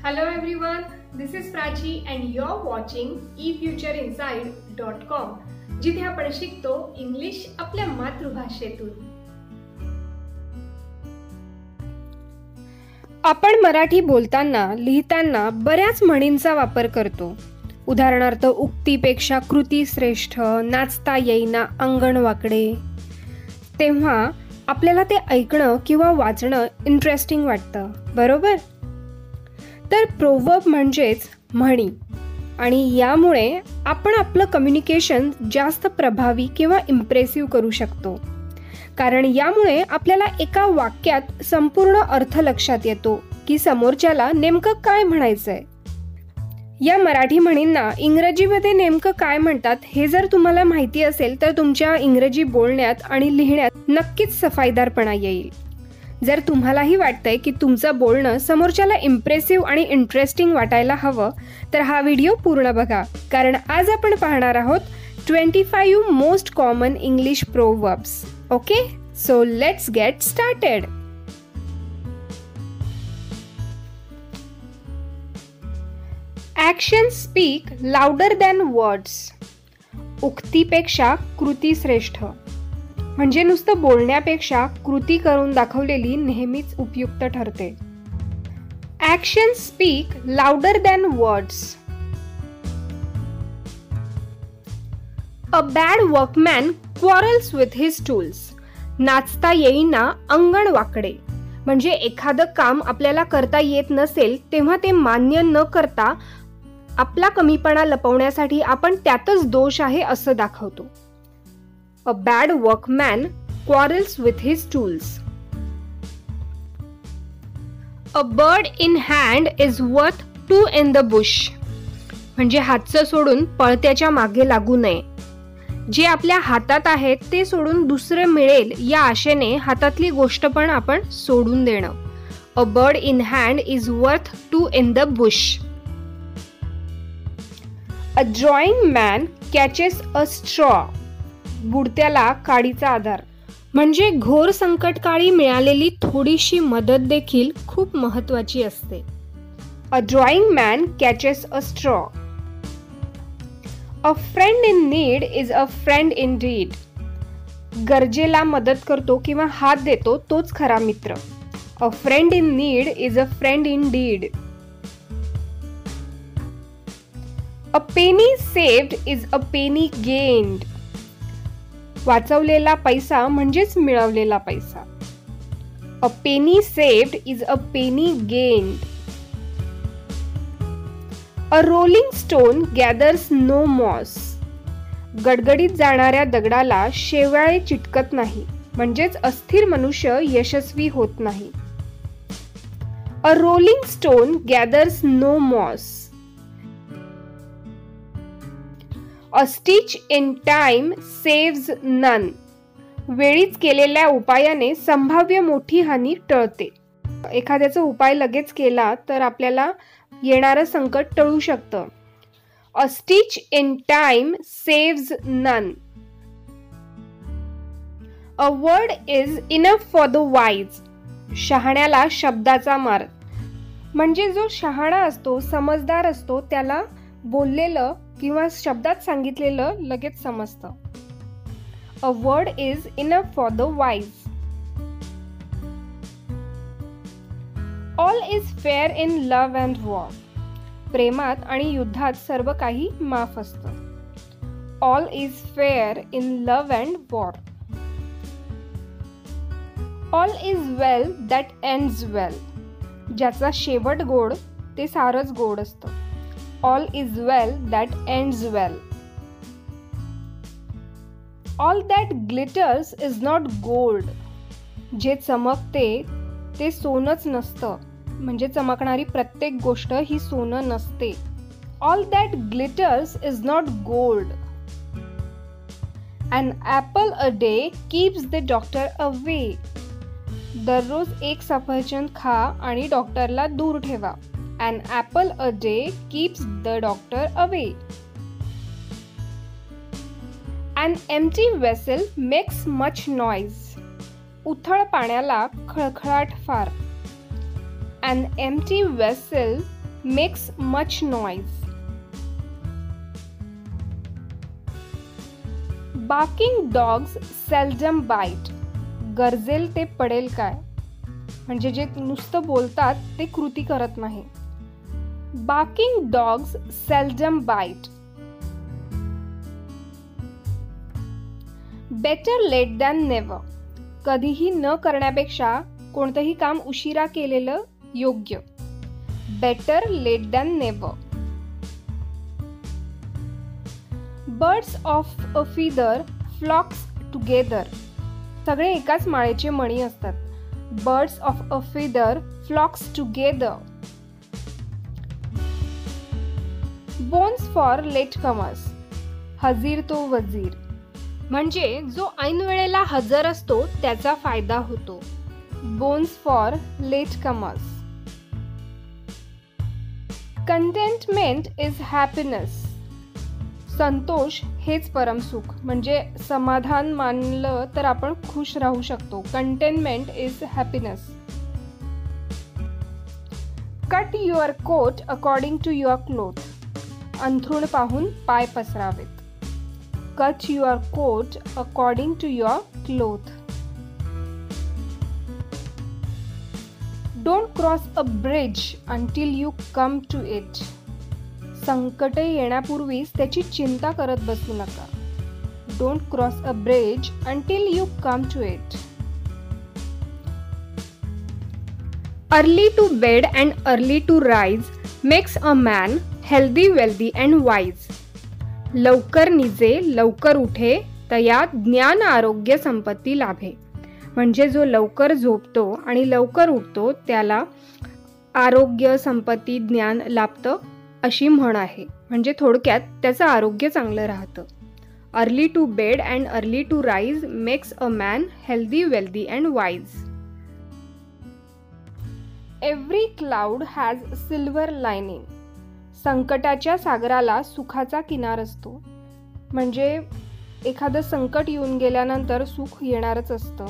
Hello everyone, this is Prachi and you're watching efutureinside.com, जिथे आपण शिकतो इंग्लिश आपल्या मातृभाषेतून. आपण मराठी बोलताना लिहिताना बऱ्याच म्हणींचा वापर करतो. उदाहरणार्थ उक्तीपेक्षा कृती श्रेष्ठ, नाचता येईना अंगण वाकडे. तेव्हा आपल्याला ते ऐकणं किंवा वाचणं इंटरेस्टिंग वाटतं, बरोबर? तर प्रोवर्ब म्हणजेच म्हणी, आणि यामुळे आपण आपलं कम्युनिकेशन जास्त प्रभावी किंवा इम्प्रेसिव्ह करू शकतो. कारण यामुळे आपल्याला एका वाक्यात संपूर्ण अर्थ लक्षात येतो की समोरच्याला नेमकं काय म्हणायचंय. या मराठी म्हणींना इंग्रजीमध्ये नेमकं काय म्हणतात हे जर तुम्हाला माहिती असेल तर तुमच्या इंग्रजी बोलण्यात आणि लिहिण्यात नक्कीच सफाईदारपणा येईल. जर तुम्हालाही वाटतंय की तुमचं बोलणं समोरच्याला इम्प्रेसिव्ह आणि इंटरेस्टिंग वाटायला हवं तर हा व्हिडिओ पूर्ण बघा, कारण आज आपण पाहणार आहोत 25 most common English proverbs. Okay, so let's get started. Actions speak louder than words. उक्तीपेक्षा कृती श्रेष्ठ. म्हणजे नुसतं बोलण्यापेक्षा कृती करून दाखवलेली नेहमीच उपयुक्त ठरते. Actions speak louder than words. A bad workman quarrels with his tools. नाचता येईना अंगण वाकडे. म्हणजे एखादं काम आपल्याला करता येत नसेल तेव्हा ते मान्य न करता आपला कमीपणा लपवण्यासाठी आपण त्यातच दोष आहे असं दाखवतो. A bad workman quarrels with his tools. A bird in hand is worth two in the bush. म्हणजे हातचं सोडून पळत्याच्या मागे लागू नये. जे आपल्या हातात आहे ते सोडून दुसरं मिळेल या आशेने हातातली गोष्ट पण आपण सोडून देणं. A bird in hand is worth two in the bush. A drawing man catches a straw. बुडत्याला काडीचा आधार. म्हणजे घोर संकटकाळी मिळालेली थोडीशी मदत देखील खूप महत्वाची असते. A drowning man catches a straw. A friend in need is a friend indeed. गरजेला मदत करतो किंवा हात देतो तोच खरा मित्र. A friend in need is a friend indeed. A penny saved is a penny gained. वाचवलेला पैसा म्हणजेच मिळवलेला पैसा. A penny saved is a penny gained. A rolling stone gathers no moss. गडगडीत जाणाऱ्या दगडाला शेवाळे चिटकत नाही, म्हणजेच अस्थिर मनुष्य यशस्वी होत नाही. A rolling stone gathers no moss. A stitch in time saves none. वेळीच केलेल्या उपायाने संभाव्य मोठी हानी टळते. एखाद्याचा उपाय लगेच केला तर आपल्याला येणारं संकट टळू शकतं. A stitch in time saves none. A word is enough for the wise. शहाण्याला शब्दाचा मार. म्हणजे जो शहाणा असतो, समजदार असतो, त्याला बोललेलं किंवा शब्दात सांगितलेलं लगेच समजतं. A word is enough for the wise. All is fair in love and war. प्रेमात आणि युद्धात सर्व काही माफ असतं. All is fair in love and war. All is well that ends well. ज्याचा शेवट गोड ते सारंच गोड असतं. All is well that ends well. All that glitters is not gold. जे चमकते ते सोनच नसतं, म्हणजे चमकणारी प्रत्येक गोष्ट ही सोनं नसते. All that glitters is not gold. An apple a day keeps the doctor away. दररोज एक सफरचंद खा आणि डॉक्टरला दूर ठेवा. An apple a day keeps the doctor away. An empty vessel makes much noise. उथळ पाण्याला खळखळाट फार. An empty vessel makes much noise. Barking dogs seldom bite. गरजेल ते पडेल काय, म्हणजे जे नुसतं बोलतात ते कृती करत नाही. Barking dogs seldom bite. Better late than never. कधीही न करण्यापेक्षा कोणतंही काम उशिरा केलेलं योग्य. Better late than never. Birds of a feather flocks together. सगळे एकाच माळेचे मणी असतात. Birds of a feather flocks together. Bones for latecomers. हजीर तो वजीर, म्हणजे जो ऐन वेळेला हजर असतो त्याचा फायदा होतो. Bones for latecomers. Contentment is happiness. Santosh हेच परमसुख, म्हणजे समाधान मानलं तर आपण खुश राहू शकतो. Contentment is happiness. Cut your coat according to your cloth. अंथरूण पाहून पाय पसरावेत. Cut your coat according to your cloth. Don't cross a bridge until you come to it. संकटे येण्यापूर्वीच त्याची चिंता करत बसू नका. Don't cross a bridge until you come to it. Early to bed and early to rise makes a man healthy, wealthy and wise. लवकर निजे लवकर उठे तया ज्ञान आरोग्य संपत्ती लाभे. म्हणजे जो लवकर झोपतो आणि लवकर उठतो त्याला आरोग्य संपत्ती ज्ञान लाभतं अशी म्हण आहे. म्हणजे थोडक्यात त्याचं आरोग्य चांगलं राहतं. Early to bed and early to rise makes a man healthy, wealthy and wise. Every cloud has silver lining. संकटाच्या सागराला सुखाचा किनार असतो. म्हणजे एखादं संकट येऊन गेल्यानंतर सुख येणारच असतं.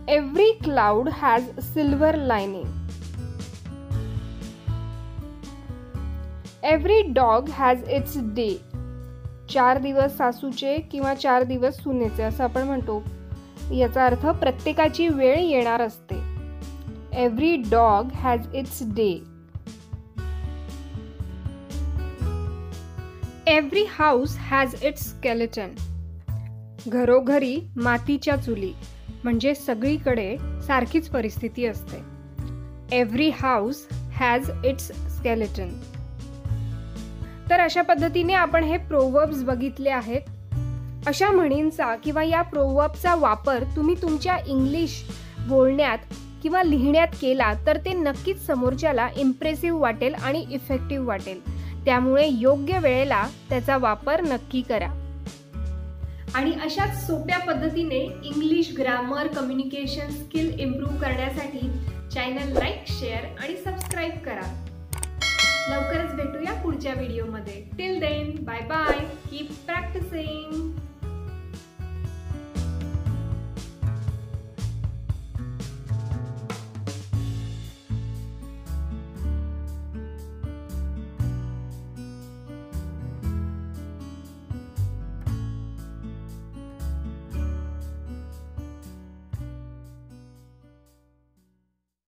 Every cloud has silver lining. Every dog has its day. 4 दिवस सासूचे किंवा 4 दिवस सुनेचे असं आपण म्हणतो. याचा अर्थ प्रत्येकाची वेळ येणार असते. Every dog has its day. Every house has its skeleton. घरोघरी मातीच्या चुली, म्हणजे सगळीकडे सारखीच परिस्थिती असते. Every house has its skeleton. तर अशा पद्धतीने आपण हे प्रोवर्ब्स बघितले आहेत. अशा म्हणींचा किंवा या प्रोवर्बचा वापर तुम्ही तुमच्या इंग्लिश बोलण्यात किंवा लिहिण्यात केला तर ते नक्कीच समोरच्याला इम्प्रेसिव्ह वाटेल आणि इफेक्टिव्ह वाटेल. त्यामुळे योग्य वेळेला त्याचा वापर नक्की करा. आणि अशाच सोप्या पद्धतीने English grammar communication skill improve करण्यासाठी चॅनल लाईक, शेअर आणि सबस्क्राईब करा. लवकरच भेटूया पुढच्या व्हिडिओमध्ये. Till then, bye bye. Keep practising.